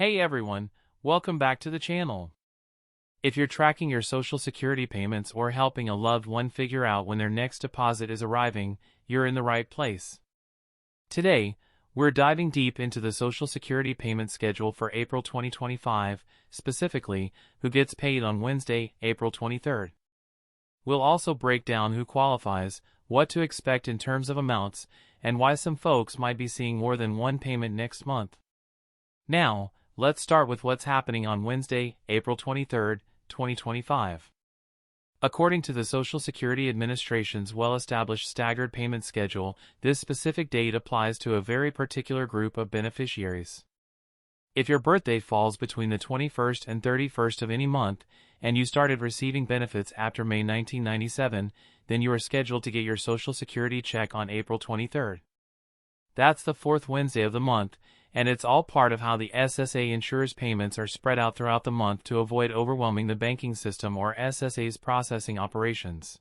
Hey everyone, welcome back to the channel. If you're tracking your Social Security payments or helping a loved one figure out when their next deposit is arriving, you're in the right place. Today, we're diving deep into the Social Security payment schedule for April 2025, specifically, who gets paid on Wednesday, April 23rd. We'll also break down who qualifies, what to expect in terms of amounts, and why some folks might be seeing more than one payment next month. Now, let's start with what's happening on Wednesday, April 23, 2025. According to the Social Security Administration's well-established staggered payment schedule, this specific date applies to a very particular group of beneficiaries. If your birthday falls between the 21st and 31st of any month, and you started receiving benefits after May 1997, then you are scheduled to get your Social Security check on April 23rd. That's the fourth Wednesday of the month, and it's all part of how the SSA ensures payments are spread out throughout the month to avoid overwhelming the banking system or SSA's processing operations.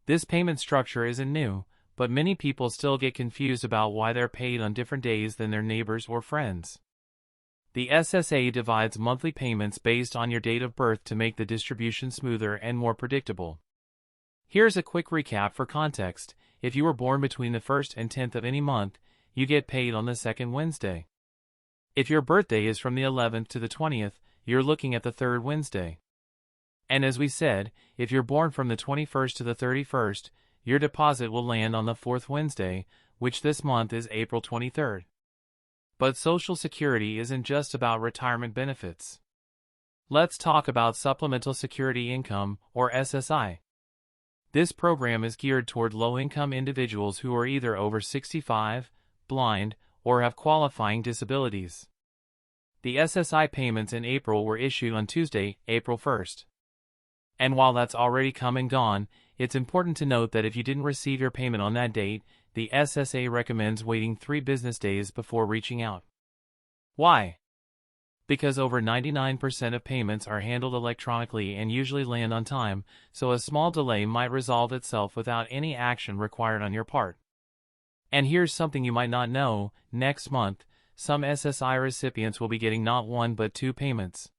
This payment structure isn't new, but many people still get confused about why they're paid on different days than their neighbors or friends. The SSA divides monthly payments based on your date of birth to make the distribution smoother and more predictable. Here's a quick recap for context. If you were born between the 1st and 10th of any month, you get paid on the second Wednesday. If your birthday is from the 11th to the 20th, you're looking at the third Wednesday. And as we said, if you're born from the 21st to the 31st, your deposit will land on the fourth Wednesday, which this month is April 23rd. But Social Security isn't just about retirement benefits. Let's talk about Supplemental Security Income, or SSI. This program is geared toward low-income individuals who are either over 65, blind, or have qualifying disabilities. The SSI payments in April were issued on Tuesday, April 1st. And while that's already come and gone, it's important to note that if you didn't receive your payment on that date, the SSA recommends waiting 3 business days before reaching out. Why? Because over 99% of payments are handled electronically and usually land on time, so a small delay might resolve itself without any action required on your part. And here's something you might not know: next month, some SSI recipients will be getting not 1 but 2 payments.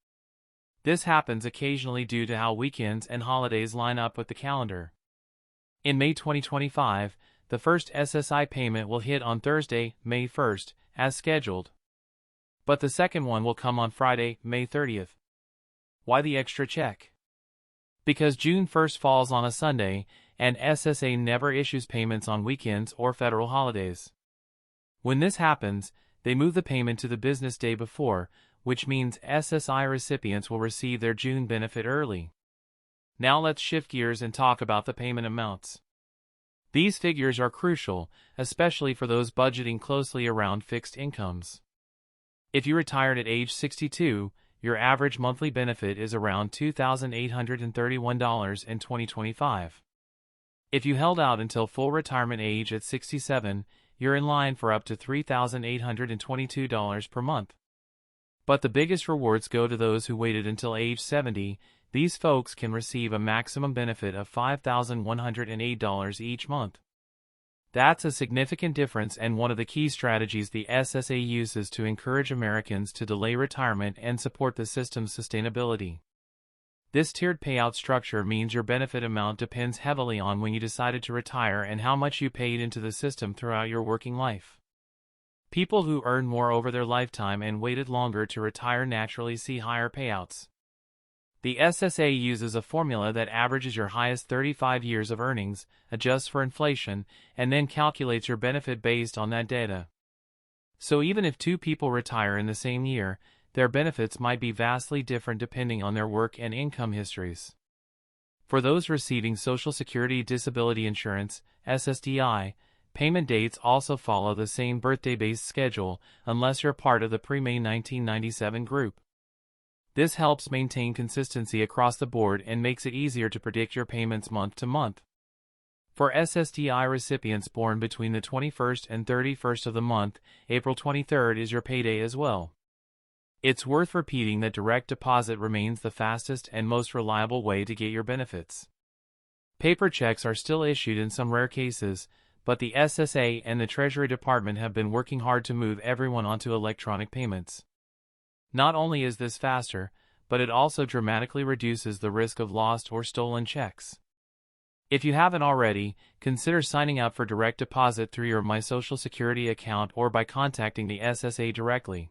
This happens occasionally due to how weekends and holidays line up with the calendar. In May 2025, the first SSI payment will hit on Thursday, May 1st, as scheduled. But the second one will come on Friday, May 30th. Why the extra check? Because June 1st falls on a Sunday, and SSA never issues payments on weekends or federal holidays. When this happens, they move the payment to the business day before, which means SSI recipients will receive their June benefit early. Now let's shift gears and talk about the payment amounts. These figures are crucial, especially for those budgeting closely around fixed incomes. If you retired at age 62, your average monthly benefit is around $2,831 in 2025. If you held out until full retirement age at 67, you're in line for up to $3,822 per month. But the biggest rewards go to those who waited until age 70. These folks can receive a maximum benefit of $5,108 each month. That's a significant difference and one of the key strategies the SSA uses to encourage Americans to delay retirement and support the system's sustainability. This tiered payout structure means your benefit amount depends heavily on when you decided to retire and how much you paid into the system throughout your working life. People who earned more over their lifetime and waited longer to retire naturally see higher payouts. The SSA uses a formula that averages your highest 35 years of earnings, adjusts for inflation, and then calculates your benefit based on that data. So even if 2 people retire in the same year, their benefits might be vastly different depending on their work and income histories. For those receiving Social Security Disability Insurance, SSDI, payment dates also follow the same birthday-based schedule unless you're part of the pre-May 1997 group. This helps maintain consistency across the board and makes it easier to predict your payments month to month. For SSDI recipients born between the 21st and 31st of the month, April 23rd is your payday as well. It's worth repeating that direct deposit remains the fastest and most reliable way to get your benefits. Paper checks are still issued in some rare cases, but the SSA and the Treasury Department have been working hard to move everyone onto electronic payments. Not only is this faster, but it also dramatically reduces the risk of lost or stolen checks. If you haven't already, consider signing up for direct deposit through your My Social Security account or by contacting the SSA directly.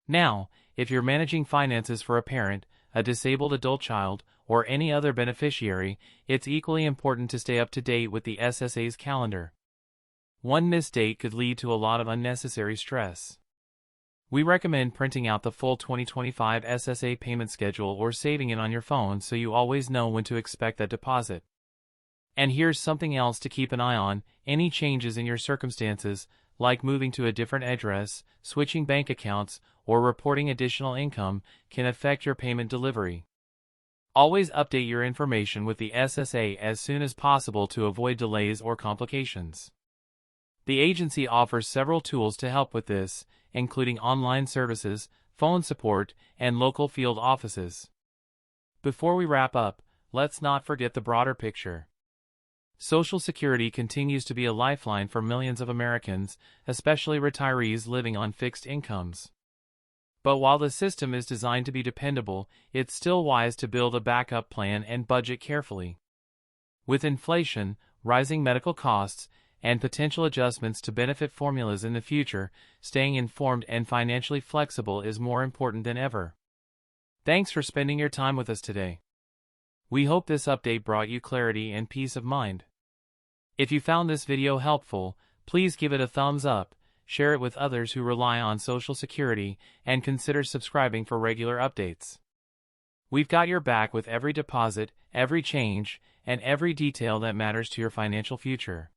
Now, if you're managing finances for a parent, a disabled adult child, or any other beneficiary, it's equally important to stay up to date with the SSA's calendar. One missed date could lead to a lot of unnecessary stress. We recommend printing out the full 2025 SSA payment schedule or saving it on your phone so you always know when to expect that deposit. And here's something else to keep an eye on: any changes in your circumstances, like moving to a different address, switching bank accounts, or reporting additional income, can affect your payment delivery. Always update your information with the SSA as soon as possible to avoid delays or complications. The agency offers several tools to help with this, including online services, phone support, and local field offices. Before we wrap up, let's not forget the broader picture. Social Security continues to be a lifeline for millions of Americans, especially retirees living on fixed incomes. But while the system is designed to be dependable, it's still wise to build a backup plan and budget carefully. With inflation, rising medical costs, and potential adjustments to benefit formulas in the future, staying informed and financially flexible is more important than ever. Thanks for spending your time with us today. We hope this update brought you clarity and peace of mind. If you found this video helpful, please give it a thumbs up, share it with others who rely on Social Security, and consider subscribing for regular updates. We've got your back with every deposit, every change, and every detail that matters to your financial future.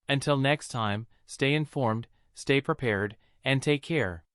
Until next time, stay informed, stay prepared, and take care.